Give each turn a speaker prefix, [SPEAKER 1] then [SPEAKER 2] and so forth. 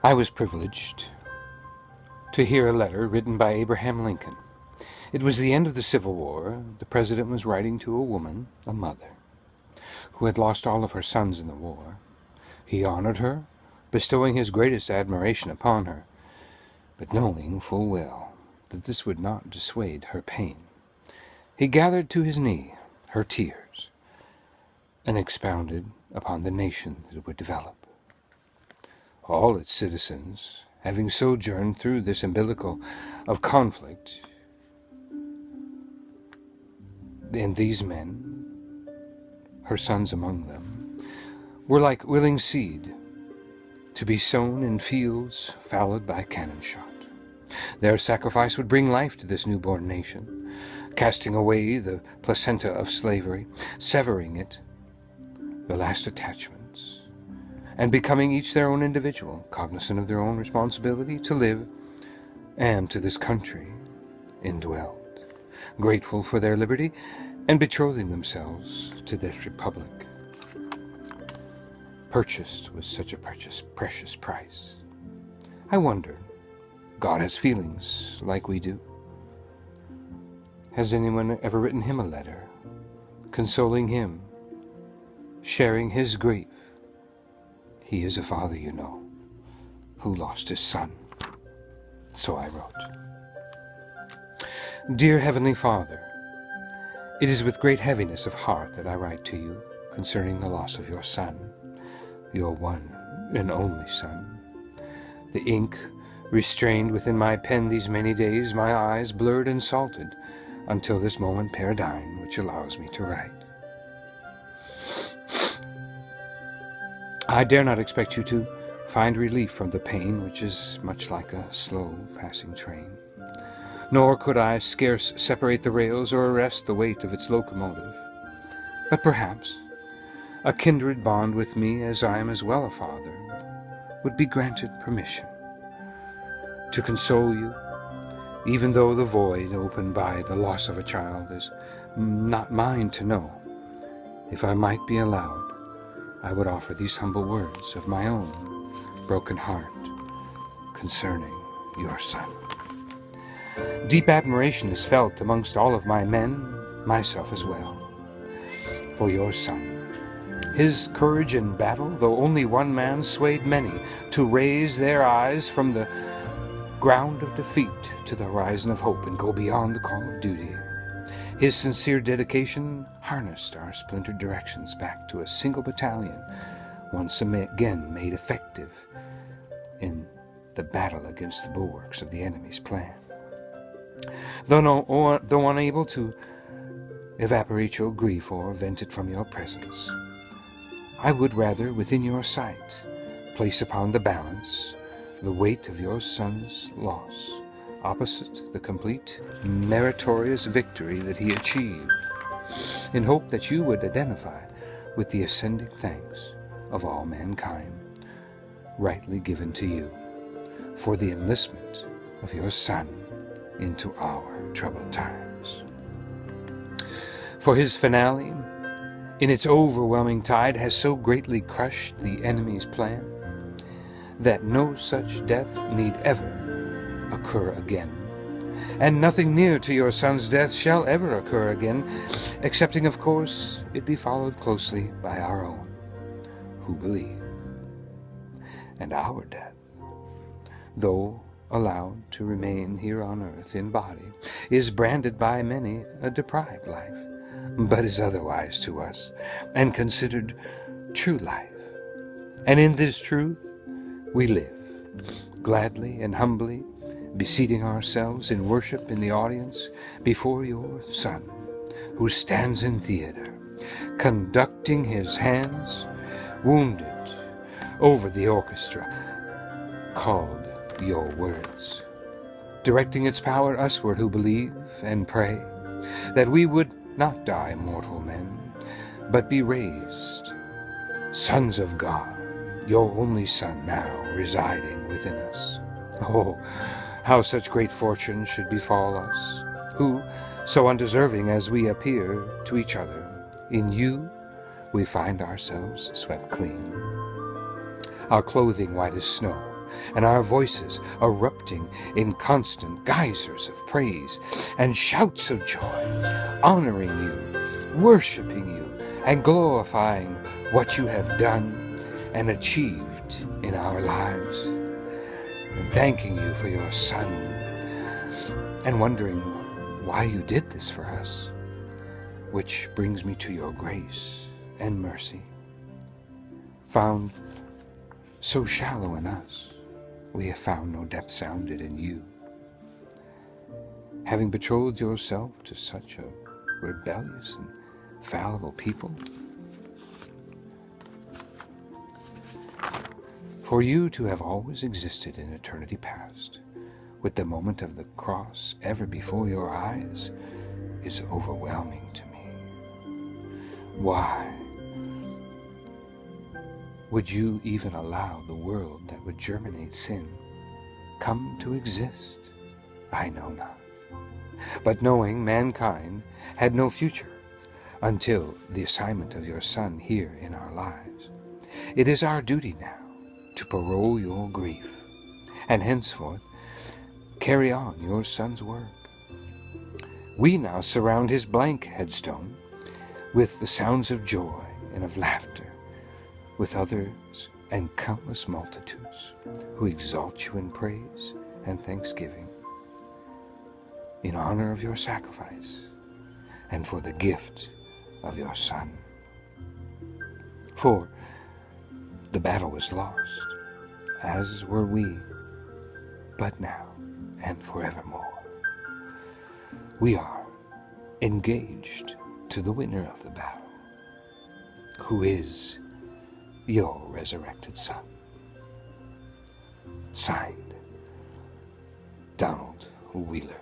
[SPEAKER 1] I was privileged to hear a letter written by Abraham Lincoln. It was the end of the Civil War. The president was writing to a woman, a mother, who had lost all of her sons in the war. He honored her, bestowing his greatest admiration upon her, but knowing full well that this would not dissuade her pain. He gathered to his knee her tears and expounded upon the nation that it would develop. All its citizens, having sojourned through this umbilical of conflict, and these men, her sons among them, were like willing seed to be sown in fields fallowed by cannon shot. Their sacrifice would bring life to this newborn nation, casting away the placenta of slavery, severing it, the last attachments, and becoming each their own individual, cognizant of their own responsibility to live and to this country indwelled, grateful for their liberty and betrothing themselves to this republic, purchased with such a precious price. I wondered, God has feelings like we do. Has anyone ever written him a letter, consoling him, sharing his grief? He is a father, you know, who lost his son. So I wrote. Dear Heavenly Father, it is with great heaviness of heart that I write to you concerning the loss of your son, your one and only son. The ink restrained within my pen these many days, my eyes blurred and salted, until this moment paradigm which allows me to write. I dare not expect you to find relief from the pain which is much like a slow passing train, nor could I scarce separate the rails or arrest the weight of its locomotive. But perhaps a kindred bond with me, as I am as well a father, would be granted permission to console you, even though the void opened by the loss of a child is not mine to know. If I might be allowed, I would offer these humble words of my own broken heart concerning your son. Deep admiration is felt amongst all of my men, myself as well, for your son. His courage in battle, though only one man, swayed many to raise their eyes from the ground of defeat to the horizon of hope and go beyond the call of duty. His sincere dedication harnessed our splintered directions back to a single battalion, once again made effective in the battle against the bulwarks of the enemy's plan. Though unable to evaporate your grief or vent it from your presence, I would rather, within your sight, place upon the balance the weight of your son's loss, opposite the complete, meritorious victory that he achieved, in hope that you would identify with the ascending thanks of all mankind, rightly given to you, for the enlistment of your son into our troubled times. For his finale, in its overwhelming tide, has so greatly crushed the enemy's plan that no such death need ever occur again. And nothing near to your son's death shall ever occur again, excepting, of course, it be followed closely by our own, who believe. And our death, though allowed to remain here on earth in body, is branded by many a deprived life, but is otherwise to us, and considered true life. And in this truth we live, gladly and humbly, beseating ourselves in worship in the audience before your Son, who stands in theater, conducting his hands, wounded, over the orchestra, called your words, directing its power usward who believe and pray, that we would not die mortal men, but be raised sons of God, your only Son now residing within us. Oh, how such great fortune should befall us, who, so undeserving as we appear to each other, in you we find ourselves swept clean, our clothing white as snow, and our voices erupting in constant geysers of praise and shouts of joy, honoring you, worshiping you, and glorifying what you have done and achieved in our lives, and thanking you for your Son, and wondering why you did this for us, which brings me to your grace and mercy, found so shallow in us, we have found no depth sounded in you. Having betrothed yourself to such a rebellious and fallible people, for you to have always existed in eternity past, with the moment of the cross ever before your eyes, is overwhelming to me. Why would you even allow the world that would germinate sin come to exist? I know not. But knowing mankind had no future until the assignment of your Son here in our lives, it is our duty now to parole your grief, and henceforth carry on your Son's work. We now surround his blank headstone with the sounds of joy and of laughter, with others and countless multitudes who exalt you in praise and thanksgiving, in honor of your sacrifice and for the gift of your Son. For the battle was lost, as were we, but now and forevermore we are engaged to the winner of the battle, who is your resurrected Son. Signed, Donny Wheeler.